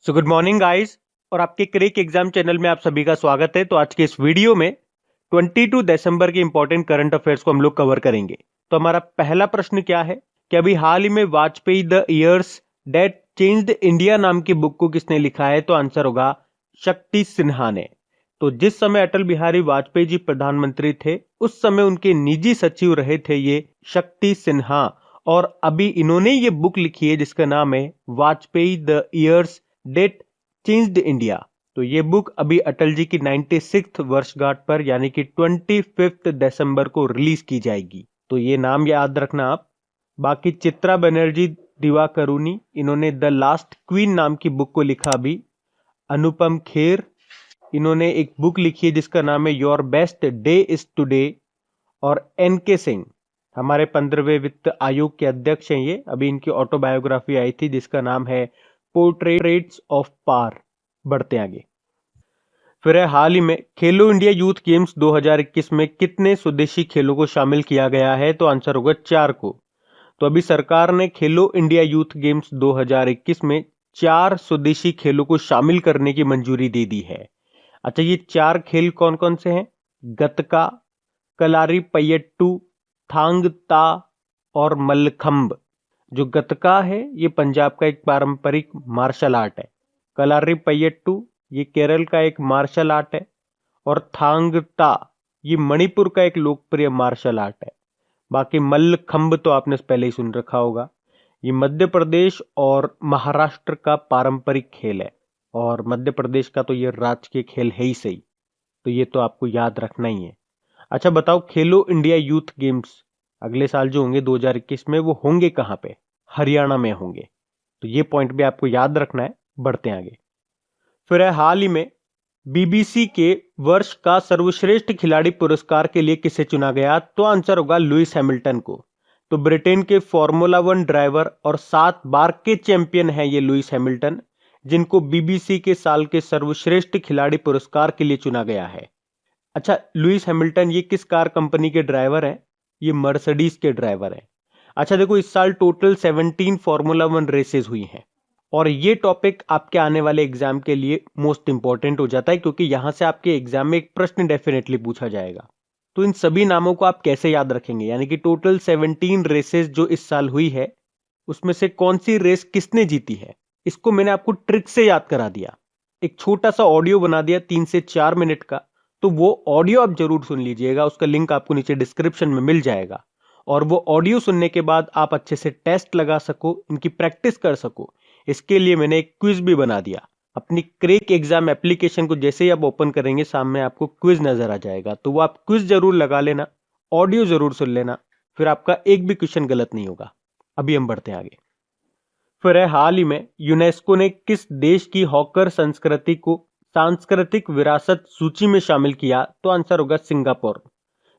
So good morning guys. और आपके क्रिक exam channel में आप सभी का स्वागत है। तो आज के इस वीडियो में 22 दिसंबर के इंपॉर्टेंट करंट अफेयर्स को हम लोग कवर करेंगे। तो हमारा पहला प्रश्न क्या है कि अभी हाल ही में Vajpayee the years that changed India नाम की बुक को किसने लिखा है? तो आंसर होगा शक्ति सिन्हा ने। तो जिस समय अटल बिहारी वाजपेयी जी प्रधानमंत्री थे उस समय उनके निजी सचिव रहे थे ये शक्ति सिन्हा। और अभी इन्होंने ये बुक लिखी है जिसका नाम है Vajpayee the years that changed India. तो ये बुक अभी अटल जी की 96th वर्षगांठ पर यानी कि 25 दिसंबर को रिलीज की जाएगी। तो ये नाम याद रखना आप। बाकी चित्रा बनर्जी दिवाकरुणी, इन्होंने द लास्ट क्वीन नाम की बुक को लिखा अभी। अनुपम खेर, इन्होंने एक बुक लिखी है जिसका नाम है your best day is today. और एन.के. सिंह, हमारे 15वें वित्त आयोग के अध्यक्ष हैं ये। अभी इनकी ऑटोबायोग्राफी आई थी जिसका नाम है पोर्ट्रेट्स ऑफ पार। बढ़ते आगे। फिर है हाल ही में खेलो इंडिया यूथ गेम्स 2021 में कितने स्वदेशी खेलों को शामिल किया गया है? तो आंसर होगा 4 को। तो अभी सरकार ने खेलो इंडिया यूथ गेम्स 2021 में 4 स्वदेशी खेलों को शामिल करने की मंजूरी दे दी है। अच्छा, ये 4 खेल कौन कौन से हैं? गतका, कलारी पयट्टू, थांग ता और मल्लखंब। जो गतका है ये पंजाब का एक पारंपरिक मार्शल आर्ट है। कलारी पयट्टू ये केरल का एक मार्शल आर्ट है। और थांग ता ये मणिपुर का एक लोकप्रिय मार्शल आर्ट है। बाकी मल्लखंब तो आपने पहले ही सुन रखा होगा। ये मध्य प्रदेश और महाराष्ट्र का पारंपरिक खेल है। और मध्य प्रदेश का तो ये राजकीय खेल है ही सही। तो ये तो आपको याद रखना ही है। अच्छा बताओ, खेलो इंडिया यूथ गेम्स अगले साल जो होंगे 2021 में वो होंगे कहाँ पे? हरियाणा में होंगे। तो ये पॉइंट भी आपको याद रखना है। बढ़ते आगे। फिर है हाल ही में बीबीसी के वर्ष का सर्वश्रेष्ठ खिलाड़ी पुरस्कार के लिए किसे चुना गया? तो आंसर होगा लुइस हैमिल्टन को। तो ब्रिटेन के फॉर्मूला 1 ड्राइवर और 7 बार के चैंपियन हैं ये लुइस हैमिल्टन, जिनको बीबीसी के साल के सर्वश्रेष्ठ खिलाड़ी पुरस्कार के लिए चुना गया है। अच्छा, लुइस हैमिल्टन ये किस कार कंपनी के ड्राइवर हैं? ये मर्सिडीज के ड्राइवर हैं। अच्छा देखो, इस साल टोटल 17 फॉर्मूला 1 रेसेस हुई हैं। और ये टॉपिक आपके आने वाले एग्जाम के लिए मोस्ट इंपॉर्टेंट हो जाता है क्योंकि यहां से आपके एग्जाम में एक प्रश्न डेफिनेटली पूछा जाएगा। तो इन सभी नामों को आप कैसे याद रखेंगे? यानी कि टोटल 17 रेसेस जो इस साल हुई है उसमें से कौन सी रेस किसने जीती है, इसको मैंने आपको ट्रिक से याद करा दिया। एक छोटा सा ऑडियो बना दिया 3 से 4 मिनट का। तो वो ऑडियो आप जरूर सुन लीजिएगा, उसका लिंक आपको नीचे डिस्क्रिप्शन में मिल जाएगा। और वो ऑडियो सुनने के बाद आप अच्छे से टेस्ट लगा सको, इनकी प्रैक्टिस कर सको, इसके लिए मैंने एक क्विज भी बना दिया। अपनी क्रेक एग्जाम एप्लीकेशन को जैसे ही आप ओपन करेंगे सामने आपको क्विज नजर आ जाएगा। तो वो आप क्विज जरूर लगा लेना, ऑडियो जरूर सुन लेना, फिर आपका एक भी क्वेश्चन गलत नहीं होगा। अभी हम बढ़ते हैं आगे। फिर है हाल ही में यूनेस्को ने किस देश की हॉकर संस्कृति को सांस्कृतिक विरासत सूची में शामिल किया? तो आंसर होगा सिंगापुर।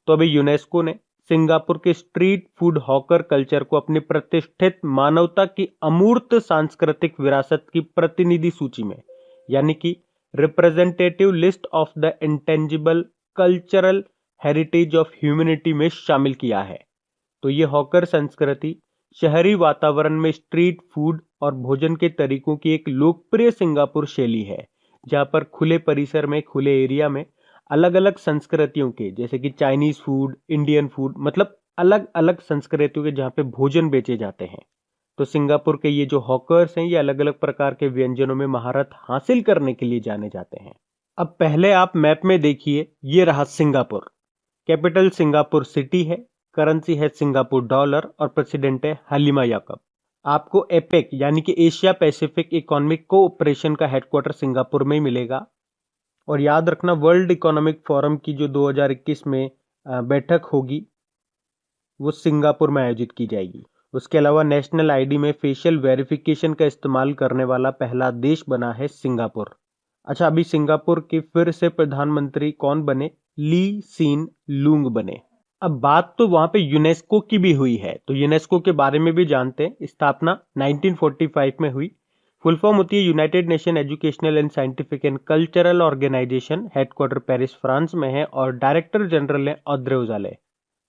तो अभी यूनेस्को ने सिंगापुर के स्ट्रीट फूड हॉकर कल्चर को अपनी प्रतिष्ठित मानवता की अमूर्त सांस्कृतिक विरासत की प्रतिनिधि सूची में यानी कि representative list of the intangible cultural heritage of humanity में शामिल किया है। तो ये हॉकर संस्कृति शहरी वातावरण में स्ट्रीट फूड और भोजन के तरीकों की एक लोकप्रिय सिंगापुर शैली है, जहां पर खुले परिसर में, खुले एरिया में अलग अलग संस्कृतियों के, जैसे कि चाइनीज फूड, इंडियन फूड, मतलब अलग अलग संस्कृतियों के जहाँ पे भोजन बेचे जाते हैं। तो सिंगापुर के ये जो हॉकर्स हैं ये अलग अलग प्रकार के व्यंजनों में महारत हासिल करने के लिए जाने जाते हैं। अब पहले आप मैप में देखिए, ये रहा सिंगापुर। कैपिटल सिंगापुर सिटी है, करेंसी है सिंगापुर डॉलर और प्रेसिडेंट है हलीमा याकूब। आपको एपेक यानी कि एशिया पैसिफिक इकोनॉमिक कोऑपरेशन का हेडक्वार्टर सिंगापुर में ही मिलेगा। और याद रखना, वर्ल्ड इकोनॉमिक फोरम की जो 2021 में बैठक होगी वो सिंगापुर में आयोजित की जाएगी। उसके अलावा नेशनल आईडी में फेशियल वेरिफिकेशन का इस्तेमाल करने वाला पहला देश बना है सिंगापुर। अच्छा, अभी सिंगापुर के फिर से प्रधानमंत्री कौन बने? ली सीन लूंग बने। अब बात तो वहां पे यूनेस्को की भी हुई है, तो यूनेस्को के बारे में भी जानते हैं। स्थापना 1945 में हुई। फुल फॉर्म होती है United Nation Educational and Scientific and Cultural Organization. Headquarter Paris France में है और डायरेक्टर जनरल है ऑद्रे उजाले।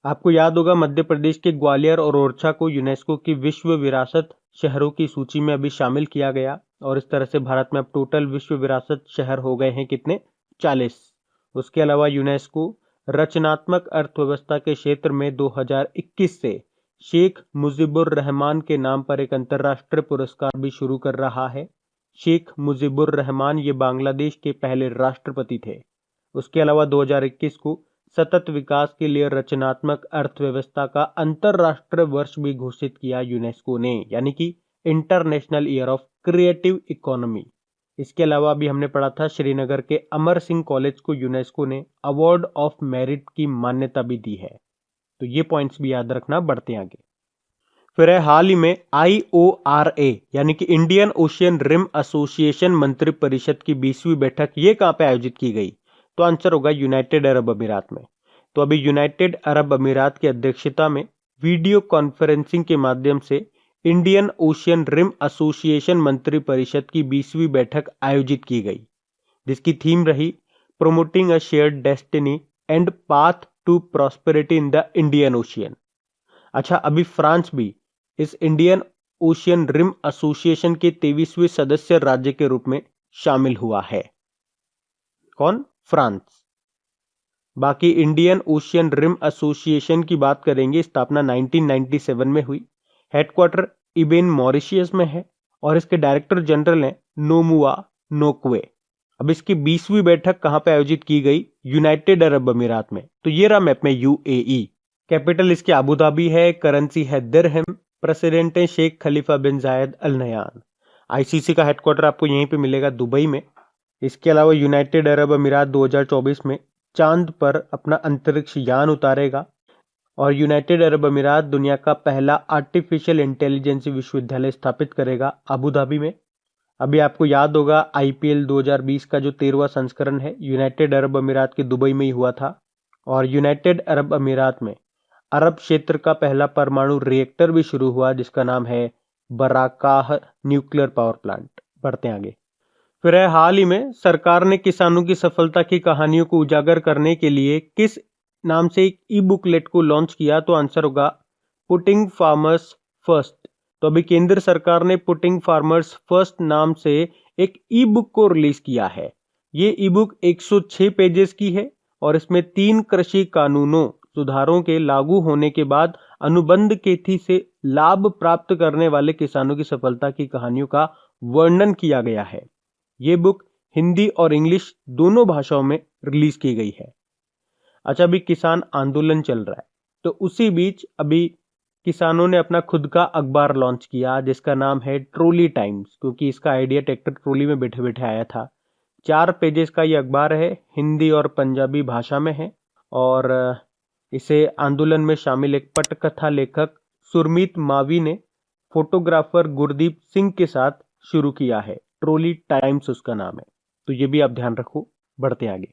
आपको याद होगा मध्य प्रदेश के ग्वालियर और ओरछा को यूनेस्को की विश्व विरासत शहरों की सूची में अभी शामिल किया गया और इस तरह से भारत में अब टोटल विश्व विरासत शहर हो गए हैं कितने? 40। उसके अलावा यूनेस्को रचनात्मक अर्थव्यवस्था के क्षेत्र में 2021 से शेख मुजीबुर रहमान के नाम पर एक अंतर्राष्ट्रीय पुरस्कार भी शुरू कर रहा है। शेख मुजीबुर रहमान ये बांग्लादेश के पहले राष्ट्रपति थे। उसके अलावा 2021 को सतत विकास के लिए रचनात्मक अर्थव्यवस्था का अंतरराष्ट्रीय वर्ष भी घोषित किया यूनेस्को ने, यानी कि international year of creative economy. इसके अलावा भी हमने पढ़ा था श्रीनगर के अमर सिंह कॉलेज को यूनेस्को ने अवार्ड ऑफ मेरिट की मान्यता भी दी है। तो ये पॉइंट्स भी याद रखना, बढ़ते आगे। फिर है हाल ही में IORA यानी कि इंडियन ओशियन रिम एसोसिएशन मंत्री परिषद की 20वीं बैठक ये कहां पे आयोजित की गई? तो आंसर होगा यूनाइटेड अरब अमीरात में। तो अभी यूनाइटेड अरब अमीरात की अध्यक्षता में वीडियो कॉन्फ्रेंसिंग के माध्यम से इंडियन ओशियन रिम एसोसिएशन मंत्री परिषद की 20वीं बैठक आयोजित की गई, जिसकी थीम रही promoting a shared destiny and path to prosperity in the Indian Ocean. अच्छा, अभी फ्रांस भी इस इंडियन ओशियन रिम एसोसिएशन के 23वें सदस्य राज्य के रूप में शामिल हुआ है। कौन? फ्रांस। बाकी इंडियन ओशियन रिम एसोसिएशन की बात करेंगे, स्थापना 1997 में हुई। हेडक्वार्टर इबेन मॉरिशियस में है और इसके डायरेक्टर जनरल हैं नोमुआ नोक्वे। अब इसकी 20वीं बैठक कहां पे आयोजित की गई? यूनाइटेड अरब अमीरात में। तो ये रहा मैप में UAE। कैपिटल इसकी अबू धाबी है, करेंसी है दिरहम, प्रेसिडेंट है शेख खलीफा बिन जायद अल नहयान। ICC का हेडक्वार्टर आपको यहीं पे मिलेगा दुबई में। इसके अलावा यूनाइटेड अरब अमीरात 2024 में चांद पर अपना अंतरिक्ष यान उतारेगा और यूनाइटेड अरब अमीरात दुनिया का पहला आर्टिफिशियल इंटेलिजेंस विश्वविद्यालय स्थापित करेगा अबू धाबी में। अभी आपको याद होगा IPL 2020 का जो 13वां संस्करण है यूनाइटेड अरब अमीरात के दुबई में ही हुआ था और यूनाइटेड अरब अमीरात में अरब क्षेत्र का पहला परमाणु रिएक्टर भी शुरू हुआ जिसका नाम है बराकाह न्यूक्लियर पावर प्लांट। बढ़ते हैं आगे। फिर है हाल ही में सरकार ने किसानों की सफलता की कहानियों को उजागर करने के लिए किस नाम से एक ई बुकलेट को लॉन्च किया? तो आंसर होगा पुटिंग फार्मर्स फर्स्ट। तो अभी केंद्र सरकार ने पुटिंग फार्मर्स फर्स्ट नाम से एक ई बुक को रिलीज किया है। ये ई बुक 106 पेजेस की है और इसमें 3 कृषि कानूनों सुधारों के लागू होने के बाद अनुबंध खेती से लाभ प्राप्त करने वाले किसानों की सफलता की कहानियों का वर्णन किया गया है। ये बुक हिंदी और इंग्लिश दोनों भाषाओं में रिलीज की गई है। अच्छा, अभी किसान आंदोलन चल रहा है तो उसी बीच अभी किसानों ने अपना खुद का अखबार लॉन्च किया जिसका नाम है ट्रोली टाइम्स, क्योंकि इसका आइडिया ट्रैक्टर ट्रोली में बैठे बैठे आया था। 4 पेजेस का ये अखबार है, हिंदी और पंजाबी भाषा में है और इसे आंदोलन में शामिल एक पटकथा लेखक सुरमीत मावी ने फोटोग्राफर गुरदीप सिंह के साथ शुरू किया है। ट्रोली टाइम्स उसका नाम है, तो ये भी आप ध्यान रखो। बढ़ते आगे।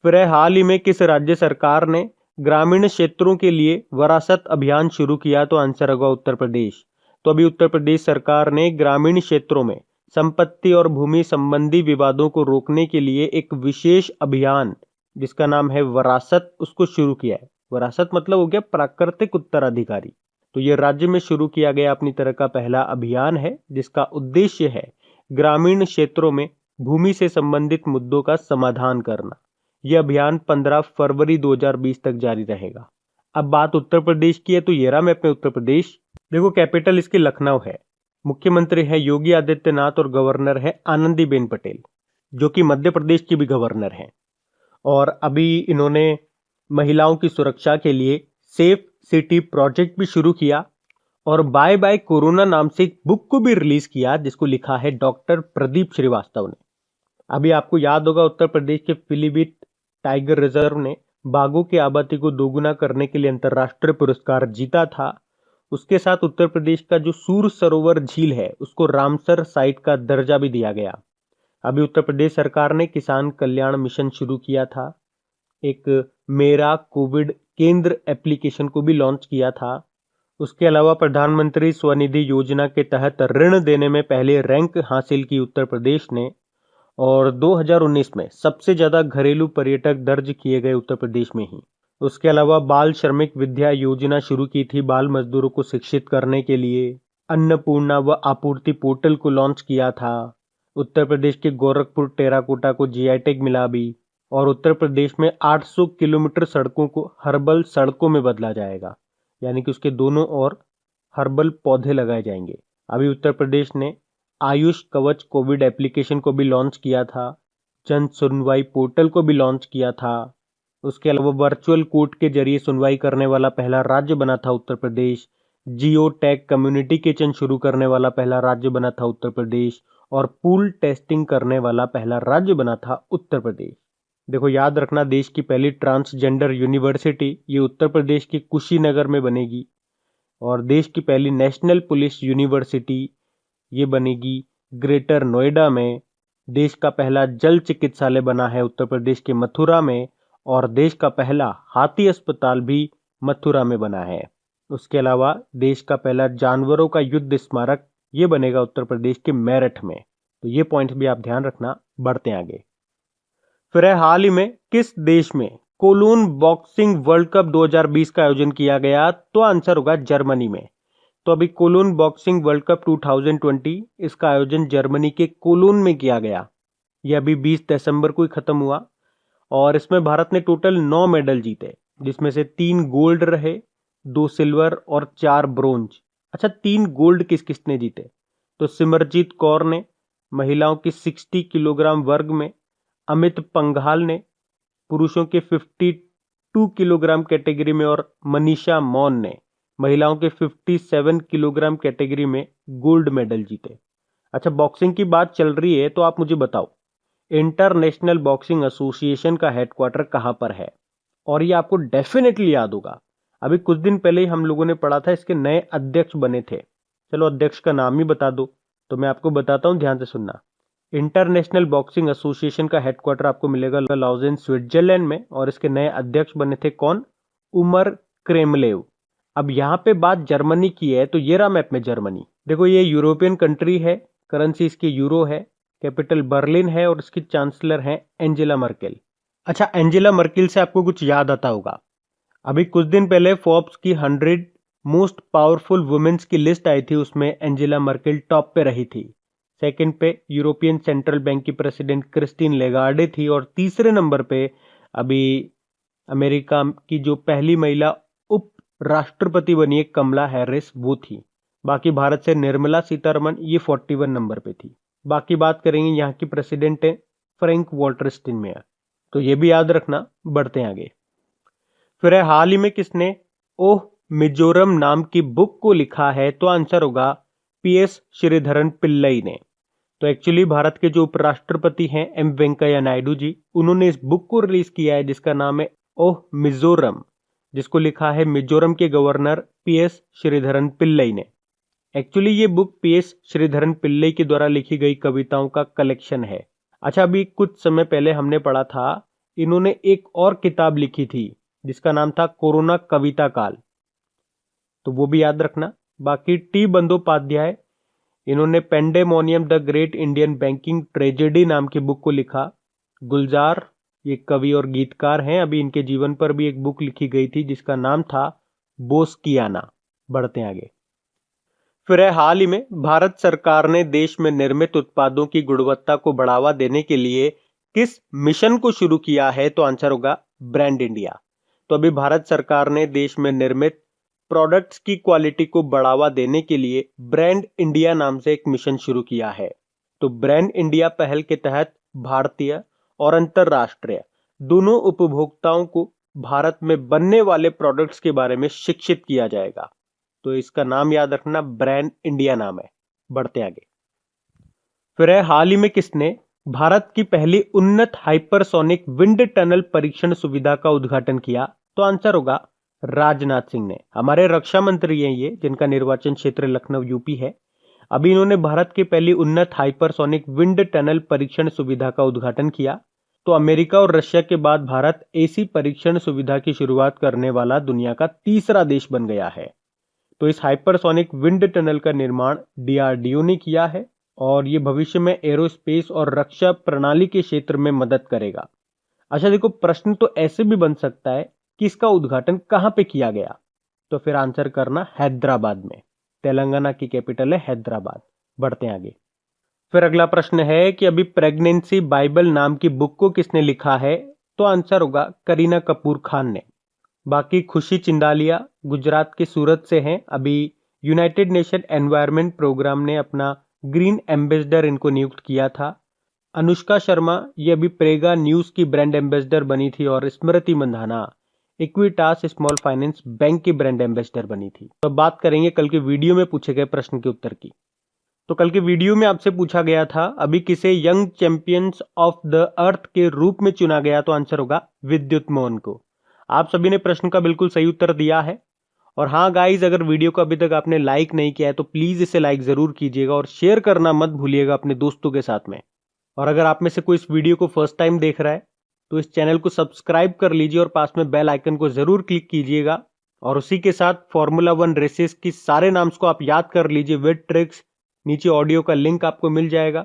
फिर है हाल ही में किस राज्य सरकार ने ग्रामीण क्षेत्रों के लिए वरासत अभियान शुरू किया? तो आंसर होगा उत्तर प्रदेश। तो अभी उत्तर प्रदेश सरकार ने ग्रामीण क्षेत्रों में संपत्ति और भूमि संबंधी विवादों को रोकने के लिए एक विशेष अभियान जिसका नाम है वरासत, उसको शुरू किया है। वरासत मतलब हो गया प्राकृतिक उत्तराधिकारी। तो ये राज्य में शुरू किया गया अपनी तरह का पहला अभियान है जिसका उद्देश्य है ग्रामीण क्षेत्रों में भूमि से संबंधित मुद्दों का समाधान करना। यह अभियान 15 फरवरी 2020 तक जारी रहेगा। अब बात उत्तर प्रदेश की है तो ये रहा मैप में उत्तर प्रदेश। देखो, कैपिटल इसकी लखनऊ है, मुख्यमंत्री है योगी आदित्यनाथ और गवर्नर है आनंदीबेन पटेल जो कि मध्य प्रदेश की भी गवर्नर हैं। और अभी इन्होंने महिलाओं की सुरक्षा के लिए सेफ सिटी प्रोजेक्ट भी शुरू किया और बाय बाय कोरोना नाम से एक बुक को भी रिलीज किया जिसको लिखा है डॉक्टर प्रदीप श्रीवास्तव ने। अभी आपको याद होगा उत्तर प्रदेश के पीलीभीत टाइगर रिजर्व ने बाघों की आबादी को दोगुना करने के लिए अंतर्राष्ट्रीय पुरस्कार जीता था। उसके साथ उत्तर प्रदेश का जो सूर सरोवर झील है उसको रामसर साइट का दर्जा भी दिया गया। अभी उत्तर प्रदेश सरकार ने किसान कल्याण मिशन शुरू किया था, एक मेरा कोविड केंद्र एप्लीकेशन को भी लॉन्च किया था। उसके अलावा प्रधानमंत्री स्वनिधि योजना के तहत ऋण देने में पहले रैंक हासिल की उत्तर प्रदेश ने और 2019 में सबसे ज्यादा घरेलू पर्यटक दर्ज किए गए उत्तर प्रदेश में ही। उसके अलावा बाल श्रमिक विद्या योजना शुरू की थी बाल मजदूरों को शिक्षित करने के लिए। अन्नपूर्णा व आपूर्ति पोर्टल को लॉन्च किया था। उत्तर प्रदेश के गोरखपुर टेराकोटा को जीआई टैग मिला भी। और उत्तर प्रदेश में 800 किलोमीटर सड़कों को हर्बल सड़कों में बदला जाएगा, यानी कि उसके दोनों ओर हर्बल पौधे लगाए जाएंगे। अभी उत्तर प्रदेश ने आयुष कवच कोविड एप्लीकेशन को भी लॉन्च किया था। जन सुनवाई पोर्टल को भी लॉन्च किया था। उसके अलावा वर्चुअल कोर्ट के जरिए सुनवाई करने वाला पहला राज्य बना था Uttar Pradesh. Geo tag community kitchen शुरू करने वाला पहला राज्य बना था उत्तर प्रदेश। और पूल टेस्टिंग करने वाला पहला राज्य बना था उत्तर प्रदेश। देखो याद रखना, देश की पहली ट्रांसजेंडर यूनिवर्सिटी ये उत्तर प्रदेश के कुशीनगर में बनेगी। और देश की पहली नेशनल पुलिस यूनिवर्सिटी ये बनेगी ग्रेटर नोएडा में। देश का पहला जल चिकित्सालय बना है उत्तर प्रदेश के मथुरा में। और देश का पहला हाथी अस्पताल भी मथुरा में बना है। उसके अलावा देश का पहला जानवरों का युद्ध स्मारक ये बनेगा उत्तर प्रदेश के मेरठ में। तो ये पॉइंट भी आप ध्यान रखना। बढ़ते हैं आगे। फिर है, हाल ही में किस देश में कोलोन बॉक्सिंग वर्ल्ड कप 2020 का आयोजन किया गया? तो आंसर होगा जर्मनी में। तो अभी कोलोन बॉक्सिंग वर्ल्ड कप 2020 इसका आयोजन जर्मनी के कोलोन में किया गया। यह अभी 20 दिसंबर को ही खत्म हुआ। और इसमें भारत ने टोटल 9 मेडल जीते, जिसमें से 3 गोल्ड रहे, 2 सिल्वर और 4 ब्रोंज। अच्छा, 3 गोल्ड किस किस ने जीते? तो सिमरजीत कौर ने महिलाओं की 60 किलोग्राम वर्ग में, अमित पंघाल ने पुरुषों के 52 किलोग्राम कैटेगरी में और मनीषा मौन ने महिलाओं के 57 किलोग्राम कैटेगरी में गोल्ड मेडल जीते। अच्छा, बॉक्सिंग की बात चल रही है तो आप मुझे बताओ, इंटरनेशनल बॉक्सिंग एसोसिएशन का हेडक्वार्टर कहां पर है? और ये आपको डेफिनेटली याद होगा, अभी कुछ दिन पहले ही हम लोगों ने पढ़ा था, इसके नए अध्यक्ष बने थे। चलो अध्यक्ष का नाम ही बता दो। तो मैं आपको बताता हूं, ध्यान से सुनना। इंटरनेशनल बॉक्सिंग एसोसिएशन का हेडक्वार्टर आपको मिलेगा लाउजेन स्विट्जरलैंड में। और इसके नए अध्यक्ष बने थे कौन? Umar Kremlev. अब यहाँ पे बात जर्मनी की है, तो ये रहा मैप में जर्मनी। देखो ये यूरोपियन कंट्री है, करेंसी इसकी यूरो है, कैपिटल बर्लिन है और इसकी चांसलर है एंजेला मर्केल। अच्छा, एंजेला मर्केल से आपको कुछ याद आता होगा, अभी कुछ दिन पहले फोर्ब्स की 100 मोस्ट पावरफुल वुमेन्स की लिस्ट आई थी, उसमें एंजेला मर्केल टॉप पे रही थी। सेकंड पे यूरोपियन सेंट्रल बैंक की प्रेसिडेंट क्रिस्टीन लेगार्डे थी। और तीसरे नंबर पे अभी अमेरिका की जो पहली महिला उप राष्ट्रपति बनी है कमला हैरिस, वो थी। बाकी भारत से निर्मला सीतारमण ये 41 नंबर पे थी। बाकी बात करेंगे यहाँ की प्रेसिडेंट है फ्रैंक वॉल्टर स्टाइनमेयर, तो ये भी याद रखना। बढ़ते हैं आगे। फिर है, हाल ही में किसने ओह मिजोरम नाम की बुक को लिखा है? तो आंसर होगा पीएस श्रीधरन पिल्लई ने। तो एक्चुअली भारत के जो उपराष्ट्रपति हैं एम वेंकैया नायडू जी, उन्होंने इस बुक को रिलीज किया है जिसका नाम है ओह मिजोरम, जिसको लिखा है मिजोरम के गवर्नर पीएस श्रीधरन पिल्लई ने। एक्चुअली ये बुक पीएस श्रीधरन पिल्लई के द्वारा लिखी गई कविताओं का कलेक्शन है। अच्छा, अभी कुछ समय पहले हमने पढ़ा था, इन्होंने एक और किताब लिखी थी जिसका नाम था कोरोना कविता काल, तो वो भी याद रखना। बाकी टी बंदोपाध्याय, इन्होंने pandemonium the great Indian banking tragedy नाम की बुक को लिखा। गुलजार ये कवि और गीतकार हैं, अभी इनके जीवन पर भी एक बुक लिखी गई थी जिसका नाम था बोस्कियाना। बढ़ते हैं आगे। फिर है, हाल ही में भारत सरकार ने देश में निर्मित उत्पादों की गुणवत्ता को बढ़ावा देने के लिए किस मिशन को शुरू किया है? तो आंसर होगा ब्रांड इंडिया। तो अभी भारत सरकार ने देश में निर्मित प्रोडक्ट्स की क्वालिटी को बढ़ावा देने के लिए ब्रांड इंडिया नाम से एक मिशन शुरू किया है। तो ब्रांड इंडिया पहल के तहत भारतीय और अंतरराष्ट्रीय दोनों उपभोक्ताओं को भारत में बनने वाले प्रोडक्ट्स के बारे में शिक्षित किया जाएगा। तो इसका नाम याद रखना, ब्रांड इंडिया नाम है। बढ़ते आगे। फिर है, हाल ही में किसने भारत की पहली उन्नत हाइपरसोनिक विंड टनल परीक्षण सुविधा का उद्घाटन किया? तो आंसर होगा राजनाथ सिंह ने। हमारे रक्षा मंत्री हैं ये, जिनका निर्वाचन क्षेत्र लखनऊ यूपी है। अभी इन्होंने भारत की पहली उन्नत हाइपरसोनिक विंड टनल परीक्षण सुविधा का उद्घाटन किया। तो अमेरिका और रशिया के बाद भारत ऐसी परीक्षण सुविधा की शुरुआत करने वाला दुनिया का तीसरा देश बन गया है। तो इस हाइपरसोनिक विंड टनल का निर्माण डीआरडीओ ने किया है और ये भविष्य में एरोस्पेस और रक्षा प्रणाली के क्षेत्र में मदद करेगा। अच्छा देखो, प्रश्न तो ऐसे भी बन सकता है कि इसका उद्घाटन कहां पे किया गया? तो फिर आंसर करना हैदराबाद में। तेलंगाना की कैपिटल है हैदराबाद। बढ़ते हैं आगे। फिर अगला प्रश्न है कि अभी प्रेगनेंसी बाइबल नाम की बुक को किसने लिखा है? तो आंसर होगा करीना कपूर खान ने। बाकी खुशी चिंदालिया गुजरात के सूरत से हैं। अभी यूनाइटेड नेशन एनवायरनमेंट प्रोग्राम ने अपना ग्रीन एम्बेसडर इनको नियुक्त किया था। अनुष्का शर्मा ये अभी प्रेगा न्यूज की ब्रांड एम्बेसडर बनी थी और Smriti Mandhana Equitas small finance bank की ब्रांड एम्बेसडर बनी थी। तो बात करेंगे कल के वीडियो में पूछे गए प्रश्न के उत्तर की। तो कल के वीडियो में आपसे पूछा गया था अभी किसे young champions of the earth के रूप में चुना गया? तो आंसर होगा विद्युत मोहन को। आप सभी ने प्रश्न का बिल्कुल सही उत्तर दिया है। और हाँ गाइज, अगर वीडियो को अभी तक आपने लाइक नहीं किया है तो प्लीज इसे लाइक जरूर कीजिएगा और शेयर करना मत भूलिएगा अपने दोस्तों के साथ में। और अगर आप में से कोई इस वीडियो को फर्स्ट टाइम देख रहा है तो इस चैनल को सब्सक्राइब कर लीजिए और पास में बेल आइकन को जरूर क्लिक कीजिएगा। और उसी के साथ फॉर्मूला 1 रेसेस की सारे नाम्स को आप याद कर लीजिए विद ट्रिक्स। नीचे ऑडियो का लिंक आपको मिल जाएगा।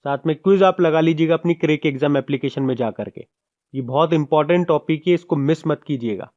साथ में क्विज आप लगा लीजिएगा अपनी क्रेक एग्जाम एप्लीकेशन में जा करके। ये बहुत इंपॉर्टेंट टॉपिक है, इसको मिस मत कीजिएगा।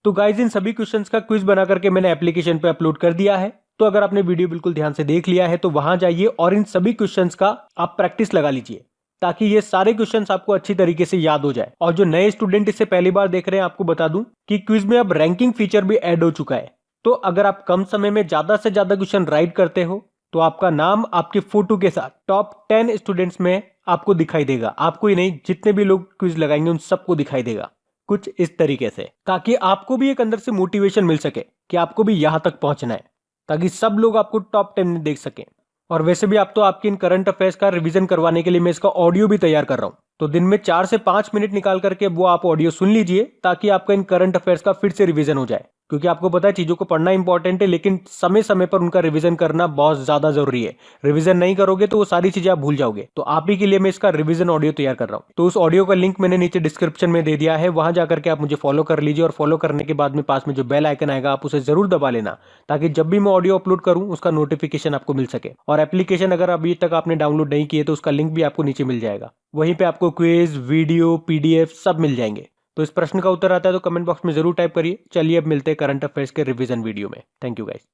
तो गाइज इन सभी क्वेश्चंस का क्विज बना करके मैंने एप्लीकेशन पे अपलोड कर दिया है। तो अगर आपने वीडियो बिल्कुल ध्यान से देख लिया है तो वहां जाइए और इन सभी क्वेश्चंस का आप प्रैक्टिस लगा लीजिए ताकि ये सारे क्वेश्चंस आपको अच्छी तरीके से याद हो जाए। और जो नए स्टूडेंट इसे पहली बार देख रहे हैं आपको बता दूं कि क्विज में अब रैंकिंग फीचर भी ऐड हो चुका है। तो अगर आप कम समय में ज्यादा से ज्यादा क्वेश्चन राइट करते हो तो आपका नाम आपके फोटो के साथ टॉप 10 स्टूडेंट्स में आपको दिखाई देगा। आपको ही नहीं, जितने भी लोग क्विज लगाएंगे उन सबको दिखाई देगा कुछ इस तरीके से, ताकि आपको भी एक अंदर से मोटिवेशन मिल सके कि आपको भी यहां तक पहुंचना है, ताकि सब लोग आपको टॉप 10 में देख सकें। और वैसे भी आप तो आपके इन करंट अफेयर्स का रिवीजन करवाने के लिए मैं इसका ऑडियो भी तैयार कर रहा हूं। तो दिन में 4 से 5 मिनट निकाल करके वो आप ऑडियो सुन लीजिए ताकि आपका इन करंट अफेयर्स का फिर से रिवीजन हो जाए। क्योंकि आपको पता है चीजों को पढ़ना इंपॉर्टेंट है, लेकिन समय समय पर उनका रिवीजन करना बहुत ज्यादा जरूरी है। रिवीजन नहीं करोगे तो वो सारी चीजें आप भूल जाओगे। तो आप ही के लिए मैं इसका रिवीजन ऑडियो तैयार कर रहा हूं। तो उस ऑडियो का लिंक मैंने नीचे डिस्क्रिप्शन में दे दिया है, वहां जाकर के आप मुझे फॉलो कर लीजिए। और फॉलो करने के बाद में पास में जो बेल आइकन आएगा आप उसे जरूर दबा लेना, ताकि जब भी मैं ऑडियो अपलोड करूं उसका नोटिफिकेशन आपको मिल सके। और एप्लीकेशन अगर अभी तक आपने डाउनलोड नहीं किए तो उसका लिंक भी आपको नीचे मिल जाएगा। वहीं पे आपको क्विज, वीडियो, पीडीएफ सब मिल जाएंगे। तो इस प्रश्न का उत्तर आता है तो कमेंट बॉक्स में जरूर टाइप करिए। चलिए अब मिलते हैं करंट अफेयर्स के रिवीजन वीडियो में। Thank you guys.